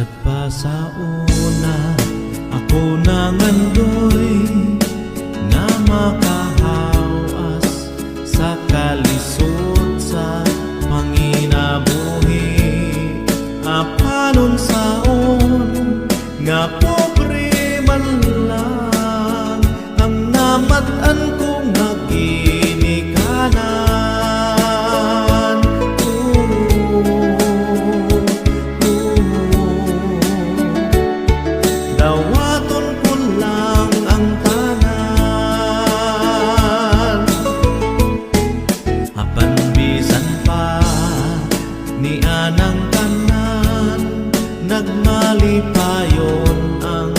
Sad pa sa una, ako nangandoy na makahawas sa kalisod sa panginabuhi. Apanon saon nga pobre man lang ang namatan ko nga ginikanan. Dawaton ko lang ang tanan, apan bisan pa ni anang tanan, nagmalipayon ang